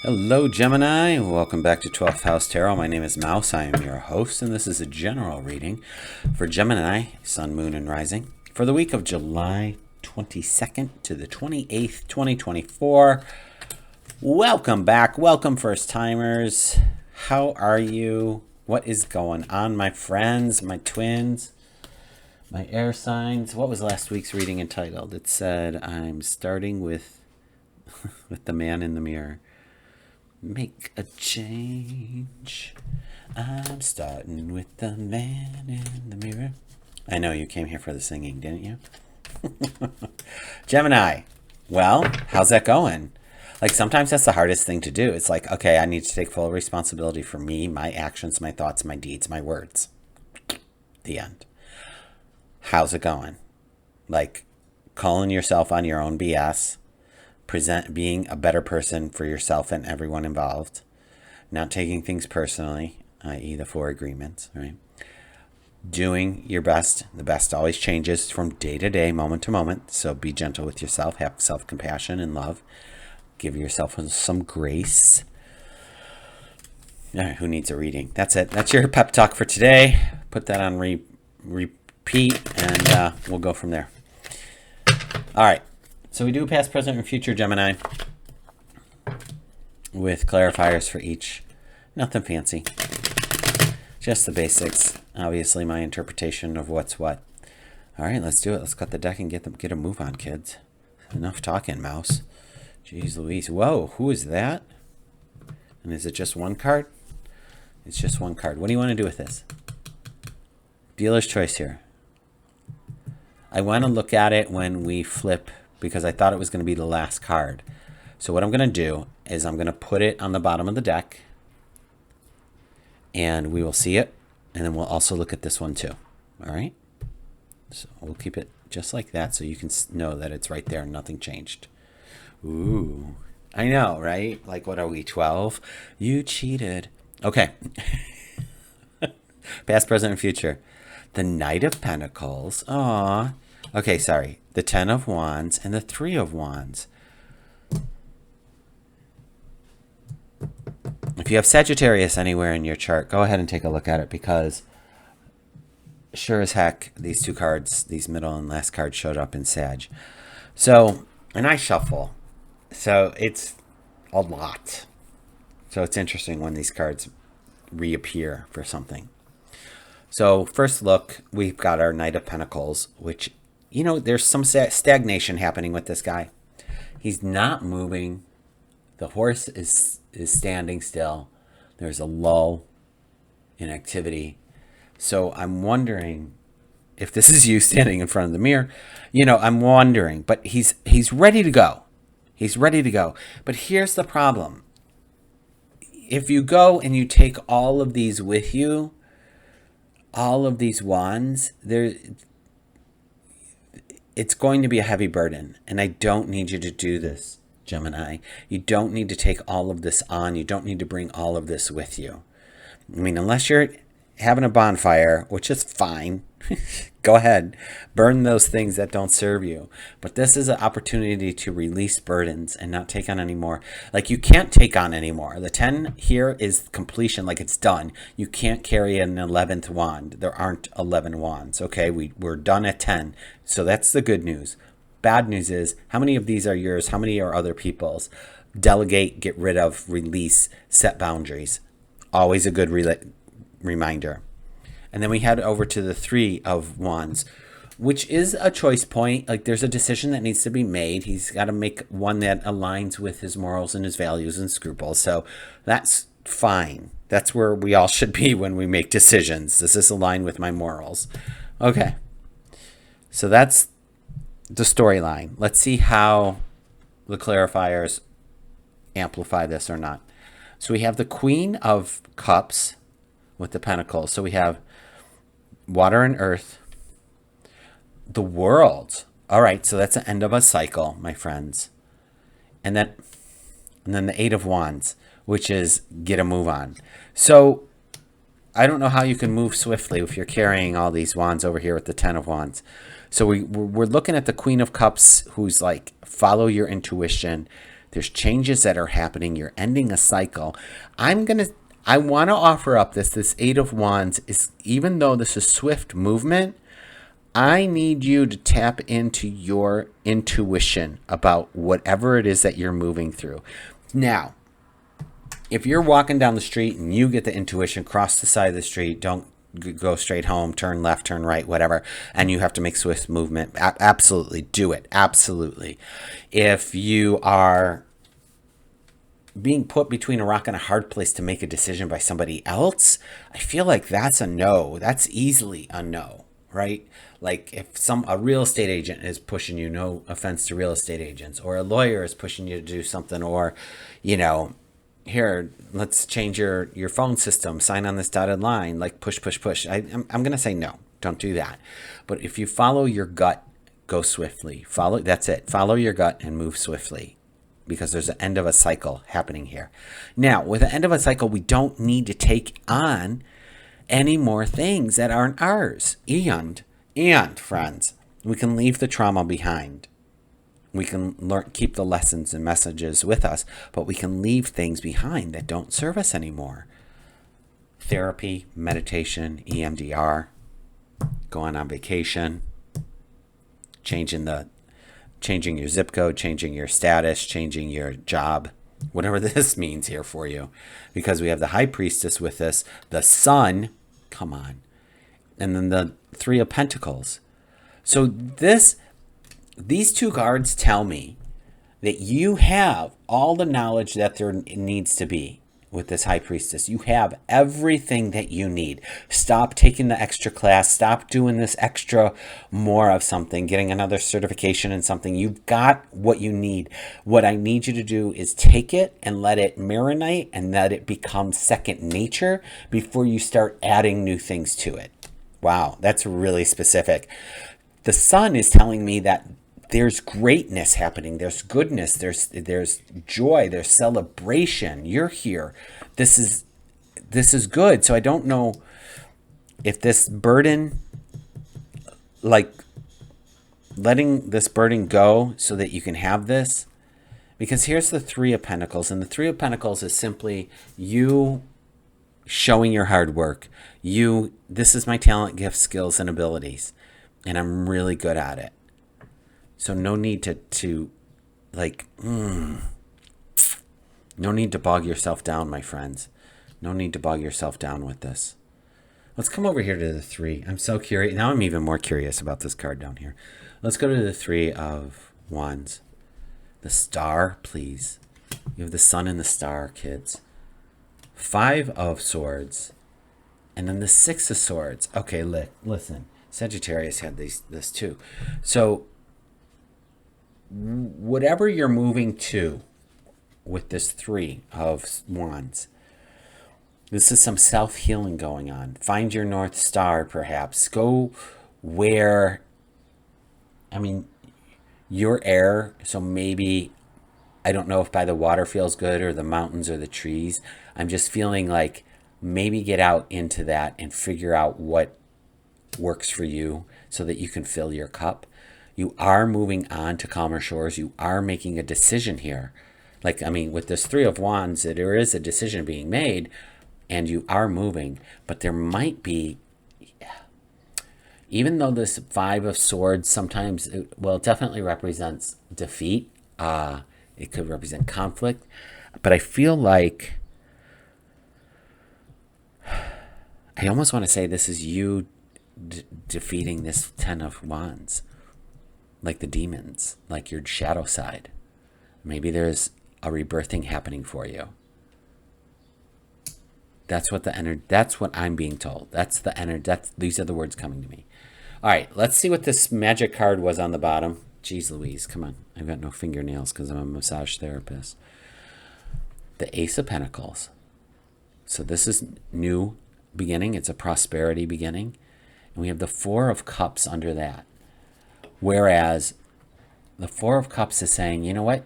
Hello, Gemini. Welcome back to 12th House Tarot. My name is Mouse. I am your host, and this is a general reading for Gemini, Sun, Moon, and Rising for the week of July 22nd to the 28th, 2024. Welcome back. Welcome, first-timers. How are you? What is going on, my friends, my twins, my air signs? What was last week's reading entitled? It said, I'm starting with the man in the mirror. Make a change. I'm starting with the man in the mirror. I know you came here for the singing, didn't you? Gemini. Well, how's that going? Like, sometimes that's the hardest thing to do. It's like, okay, I need to take full responsibility for me, my actions, my thoughts, my deeds, my words. The end. How's it going? Like, calling yourself on your own BS. Being a better person for yourself and everyone involved, not taking things personally, i.e. the 4 agreements, right? Doing your best. The best always changes from day to day, moment to moment. So be gentle with yourself, have self-compassion and love. Give yourself some grace. All right, who needs a reading? That's it. That's your pep talk for today. Put that on repeat, and we'll go from there. All right. So we do past, present, and future, Gemini, with clarifiers for each. Nothing fancy. Just the basics. Obviously, my interpretation of what's what. All right, let's do it. Let's cut the deck and get a move on, kids. Enough talking, mouse. Jeez Louise. Whoa, who is that? And is it just one card? It's just one card. What do you want to do with this? Dealer's choice here. I want to look at it when we flip, because I thought it was going to be the last card. So what I'm going to do is I'm going to put it on the bottom of the deck, and we will see it, and then we'll also look at this one too. All right? So we'll keep it just like that so you can know that it's right there and nothing changed. Ooh. I know, right? Like, what are we, 12? You cheated. Okay. Past, present, and future. The Knight of Pentacles. Aw. Okay, sorry. The 10 of Wands and the 3 of Wands. If you have Sagittarius anywhere in your chart, go ahead and take a look at it, because sure as heck, these two cards, these middle and last cards, showed up in Sag. So, and I shuffle. So it's a lot. So it's interesting when these cards reappear for something. So first look, we've got our Knight of Pentacles, which, you know, there's some stagnation happening with this guy. He's not moving. The horse is standing still. There's a lull in activity. So I'm wondering if this is you standing in front of the mirror. You know, I'm wondering, but he's ready to go. He's ready to go. But here's the problem. If you go and you take all of these with you, all of these wands, it's going to be a heavy burden. And I don't need you to do this, Gemini. You don't need to take all of this on. You don't need to bring all of this with you. I mean, unless you're having a bonfire, which is fine, go ahead. Burn those things that don't serve you. But this is an opportunity to release burdens and not take on anymore. Like, you can't take on anymore. The 10 here is completion, like it's done. You can't carry an 11th wand. There aren't 11 wands, okay? We're done at 10. So that's the good news. Bad news is, how many of these are yours? How many are other people's? Delegate, get rid of, release, set boundaries. Always a good reminder. And then we head over to the 3 of Wands, which is a choice point. Like, there's a decision that needs to be made. He's got to make one that aligns with his morals and his values and scruples. So that's fine. That's where we all should be when we make decisions. Does this align with my morals? Okay. So that's the storyline. Let's see how the clarifiers amplify this or not. So we have the Queen of Cups with the Pentacles. So we have water and earth. The World. All right, so that's the end of a cycle, my friends. And then the 8 of Wands, which is get a move on. So I don't know how you can move swiftly if you're carrying all these wands over here with the 10 of Wands. So we're looking at the Queen of Cups, who's like, follow your intuition. There's changes that are happening. You're ending a cycle. I want to offer up this Eight of Wands is, even though this is swift movement, I need you to tap into your intuition about whatever it is that you're moving through. Now, if you're walking down the street and you get the intuition, cross the side of the street, don't go straight home, turn left, turn right, whatever, and you have to make swift movement, absolutely do it. Absolutely. If you are being put between a rock and a hard place to make a decision by somebody else, I feel like that's a no. That's easily a no, right? Like if a real estate agent is pushing you, no offense to real estate agents, or a lawyer is pushing you to do something, or, here, let's change your phone system, sign on this dotted line, like push. I'm going to say no, don't do that. But if you follow your gut, go swiftly. That's it. Follow your gut and move swiftly, because there's an end of a cycle happening here. Now, with the end of a cycle, we don't need to take on any more things that aren't ours. And friends, we can leave the trauma behind. We can keep the lessons and messages with us, but we can leave things behind that don't serve us anymore. Therapy, meditation, EMDR, going on vacation, changing your zip code, changing your status, changing your job, whatever this means here for you. Because we have the High Priestess with us, the Sun, come on, and then the Three of Pentacles. So these two cards tell me that you have all the knowledge that there needs to be with this High Priestess. You have everything that you need. Stop taking the extra class. Stop doing this extra more of something, getting another certification in something. You've got what you need. What I need you to do is take it and let it marinate and let it become second nature before you start adding new things to it. Wow, that's really specific. The Sun is telling me that there's greatness happening. There's goodness. There's joy. There's celebration. You're here. This is good. So I don't know if this burden, like letting this burden go so that you can have this, because here's the Three of Pentacles, and the Three of Pentacles is simply you showing your hard work. This is my talent, gifts, skills, and abilities, and I'm really good at it. So no need no need to bog yourself down, my friends. No need to bog yourself down with this. Let's come over here to the Three. I'm so curious. Now I'm even more curious about this card down here. Let's go to the Three of Wands. The Star, please. You have the Sun and the Star, kids. Five of Swords. And then the Six of Swords. Okay, listen. Sagittarius had this too. So whatever you're moving to with this Three of Wands, this is some self-healing going on. Find your North Star, perhaps. Go where, you're air, so maybe, I don't know if by the water feels good or the mountains or the trees. I'm just feeling like maybe get out into that and figure out what works for you so that you can fill your cup. You are moving on to calmer shores. You are making a decision here. With this Three of Wands, there is a decision being made and you are moving, but there might be, even though this Five of Swords sometimes, it definitely represents defeat. It could represent conflict, but I feel like, I almost want to say this is you defeating this Ten of Wands. Like the demons, like your shadow side. Maybe there's a rebirthing happening for you. That's what I'm being told. That's the energy. These are the words coming to me. All right, let's see what this magic card was on the bottom. Jeez Louise, come on. I've got no fingernails because I'm a massage therapist. The Ace of Pentacles. So this is new beginning. It's a prosperity beginning. And we have the Four of Cups under that. Whereas the Four of Cups is saying, you know what?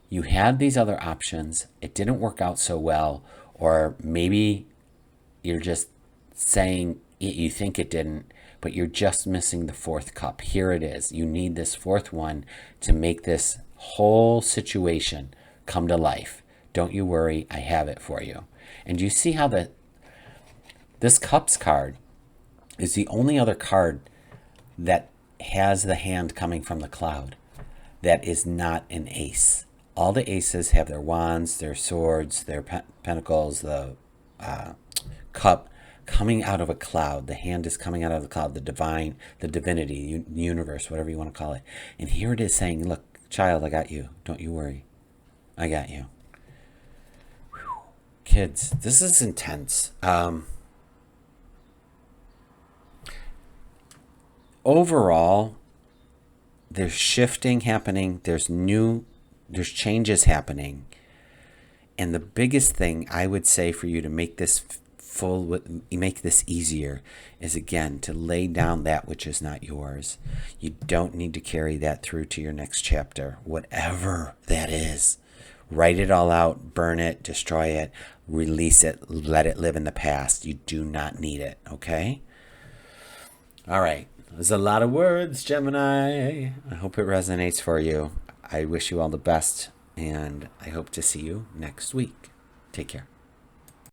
You had these other options. It didn't work out so well. Or maybe you're just saying you think it didn't, but you're just missing the fourth cup. Here it is. You need this fourth one to make this whole situation come to life. Don't you worry, I have it for you. And you see how this Cups card is the only other card that has the hand coming from the cloud that is not an ace. All the aces have their wands, their swords, their pentacles, the cup coming out of a cloud. The hand is coming out of the cloud, the divine, the divinity, universe, whatever you want to call it. And here it is saying, look, child, I got you. Don't you worry. I got you. Whew. Kids, this is intense. Overall, there's shifting happening. There's changes happening. And the biggest thing I would say for you to make this make this easier is, again, to lay down that which is not yours. You don't need to carry that through to your next chapter, whatever that is. Write it all out, burn it, destroy it, release it, let it live in the past. You do not need it, okay? All right. There's a lot of words, Gemini. I hope it resonates for you. I wish you all the best, and I hope to see you next week. Take care.